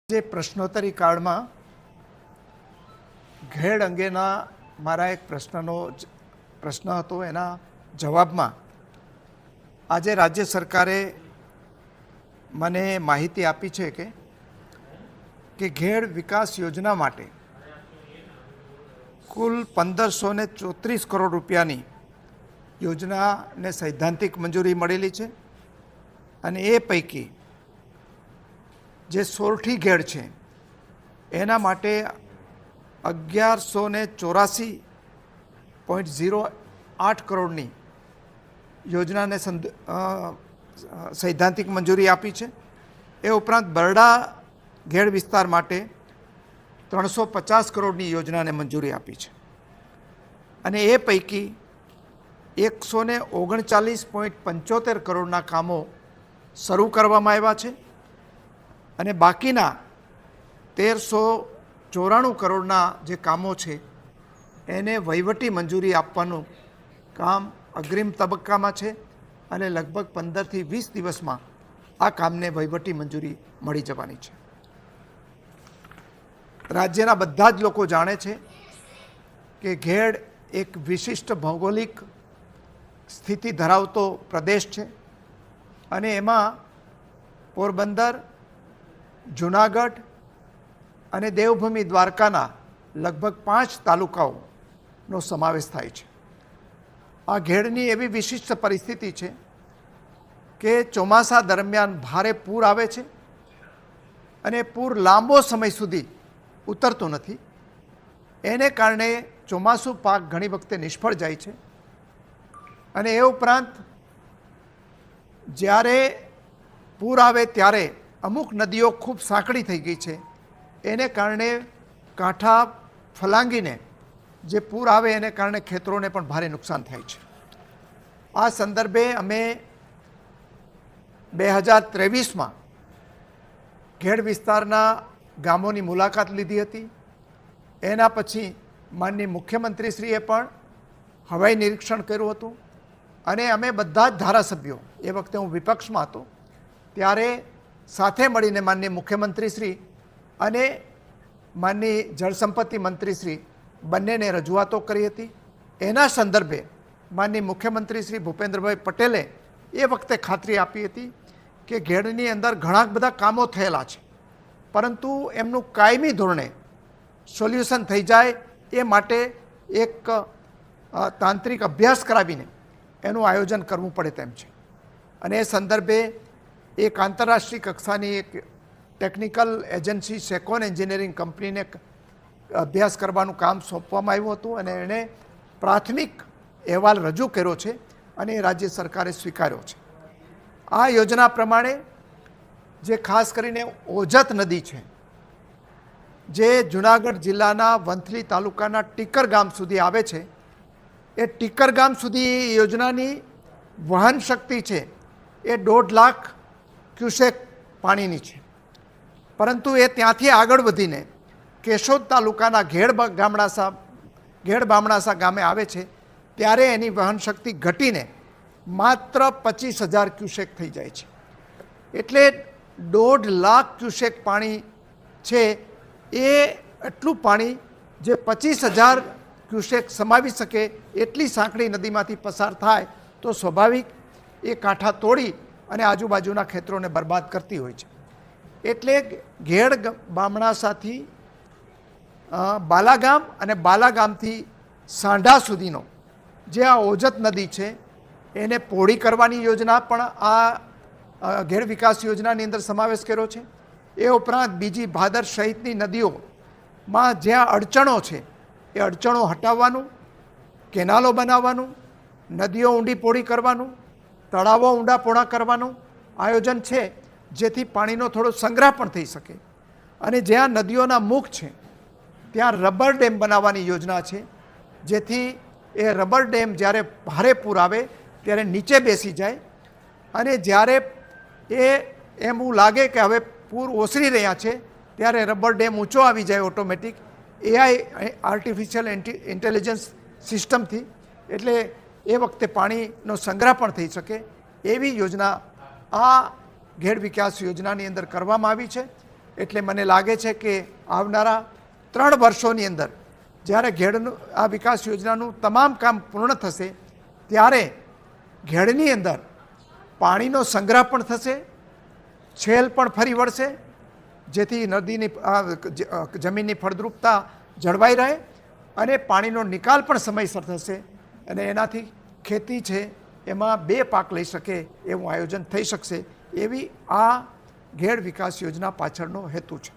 જે પ્રશ્નોત્તરી કાળમાં ઘેડ અંગેના મારા એક પ્રશ્ન હતો, એના જવાબમાં આજે રાજ્ય સરકારે મને માહિતી આપી છે કે ઘેડ વિકાસ યોજના માટે કુલ 1534 કરોડ રૂપિયાની યોજનાને સૈદ્ધાંતિક મંજૂરી મળેલી છે અને એ પૈકી જે સોરઠી ઘેડ છે એના માટે 1184.08 કરોડની યોજનાને સૈદ્ધાંતિક મંજૂરી આપી છે। એ ઉપરાંત બરડા ઘેડ વિસ્તાર માટે 350 કરોડની યોજનાને મંજૂરી આપી છે અને એ પૈકી 139.75 કરોડના કામો શરૂ કરવામાં આવ્યા છે અને બાકીના 1394 કરોડના જે કામો છે એને વહીવટી મંજૂરી આપવાનું કામ અગ્રિમ તબક્કામાં છે અને લગભગ 15 થી 20 દિવસમાં આ કામને વહીવટી મંજૂરી મળી જવાની છે। રાજ્યના બધા જ લોકો જાણે છે કે ઘેડ એક વિશિષ્ટ ભૌગોલિક સ્થિતિ ધરાવતો પ્રદેશ છે અને એમાં પોરબંદર, જૂનાગઢ અને દેવભૂમિ દ્વારકાના લગભગ 5 તાલુકાઓનો સમાવેશ થાય છે। આ ઘેડની એવી વિશિષ્ટ પરિસ્થિતિ છે કે ચોમાસા દરમિયાન ભારે પૂર આવે છે અને પૂર લાંબો સમય સુધી ઉતરતું નથી। એને કારણે ચોમાસું પાક ઘણી વખતે નિષ્ફળ જાય છે અને એ ઉપરાંત જ્યારે પૂર આવે ત્યારે અમુક નદીઓ ખૂબ સાંકડી થઈ ગઈ છે, એને કારણે કાંઠા ફલાંગીને જે પૂર આવે એને કારણે ખેતરોને પણ ભારે નુકસાન થાય છે। આ સંદર્ભે અમે 2023માં ઘેડ વિસ્તારના ગામોની મુલાકાત લીધી હતી। એના પછી માનનીય મુખ્યમંત્રીશ્રીએ પણ હવાઈ નિરીક્ષણ કર્યું હતું અને અમે બધા જ ધારાસભ્યો, એ વખતે હું વિપક્ષમાં હતો ત્યારે સાથે મળીને માનનીય મુખ્યમંત્રીશ્રી અને માનનીય જળસંપત્તિ મંત્રીશ્રી બંનેને રજૂઆતો કરી હતી। એના સંદર્ભે માનનીય મુખ્યમંત્રી શ્રી ભૂપેન્દ્રભાઈ પટેલે એ વખતે ખાતરી આપી હતી કે ઘેડની અંદર ઘણા બધા કામો થયેલા છે, પરંતુ એમનું કાયમી ધોરણે સોલ્યુશન થઈ જાય એ માટે એક તાંત્રિક અભ્યાસ કરાવીને એનું આયોજન કરવું પડે તેમ છે અને એ સંદર્ભે એક આંતરરાષ્ટ્રીય કક્ષાની એક ટેકનિકલ એજન્સી સેકોન એન્જિનિયરિંગ કંપનીને અભ્યાસ કરવાનું કામ સોંપવામાં આવ્યું હતું અને એણે પ્રાથમિક અહેવાલ રજૂ કર્યો છે અને એ રાજ્ય સરકારે સ્વીકાર્યો છે। આ યોજના પ્રમાણે જે ખાસ કરીને ઓજત નદી છે, જે જૂનાગઢ જિલ્લાના વંથલી તાલુકાના ટીકર ગામ સુધી આવે છે, એ ટીકર ગામ સુધી યોજનાની વહન શક્તિ છે એ 1.5 લાખ ક્યુસેક પાણીની છે, પરંતુ એ ત્યાંથી આગળ વધીને કેશોદ તાલુકાના ઘેડ બામણાસા ગામે આવે છે ત્યારે એની વહન શક્તિ ઘટીને માત્ર 25,000 ક્યુસેક થઈ જાય છે। એટલે 1.5 લાખ ક્યુસેક પાણી છે, એ એટલું પાણી જે 25,000 ક્યુસેક સમાવી શકે એટલી સાંકડી નદીમાંથી પસાર થાય તો સ્વાભાવિક એ કાંઠા તોડી અને આજુબાજુના ખેતરોને બરબાદ કરતી હોય છે। એટલે ઘેડ બામણાસાથી બાલાગામ અને બાલાગામથી સાંઢા સુધીનો જે આ ઓજત નદી છે એને પહોળી કરવાની યોજના પણ આ ઘેડ વિકાસ યોજનાની અંદર સમાવેશ કર્યો છે। એ ઉપરાંત બીજી ભાદર સહિતની નદીઓમાં જ્યાં અડચણો છે એ અડચણો હટાવવાનું, કેનાલો બનાવવાનું, નદીઓ ઊંડી પહોળી કરવાનું, તળાવો ઊંડા પહોળા કરવાનું આયોજન છે, જેથી પાણીનો થોડો સંગ્રહ પણ થઈ શકે અને જ્યાં નદીઓના મુખ છે ત્યાં રબર ડેમ બનાવવાની યોજના છે, જેથી એ રબર ડેમ જ્યારે ભારે પૂર આવે ત્યારે નીચે બેસી જાય અને જ્યારે એવું લાગે કે હવે પૂર ઓસરી રહ્યા છે ત્યારે રબર ડેમ ઊંચો આવી જાય ઓટોમેટિક AI આર્ટિફિશિયલ ઇન્ટેલિજન્સ સિસ્ટમથી, એટલે એ વખતે પાણીનો સંગ્રહ પણ થઈ શકે એવી યોજના આ ઘેડ વિકાસ યોજનાની અંદર કરવામાં આવી છે એટલે મને લાગે છે કે આવનારા 3 વર્ષોની અંદર જ્યારે ઘેડનું આ વિકાસ યોજનાનું તમામ કામ પૂર્ણ થશે ત્યારે ઘેડની અંદર પાણીનો સંગ્રહ પણ થશે, છેલ પણ ફરી વળશે, જેથી નદીની જમીનની ફળદ્રુપતા જળવાઈ રહે અને પાણીનો નિકાલ પણ સમયસર થશે અને એનાથી ખેતી છે એમાં 2 પાક લઈ શકે એવું આયોજન થઈ શકશે. એવી આ ઘેડ વિકાસ યોજના પાછળનો હેતુ છે.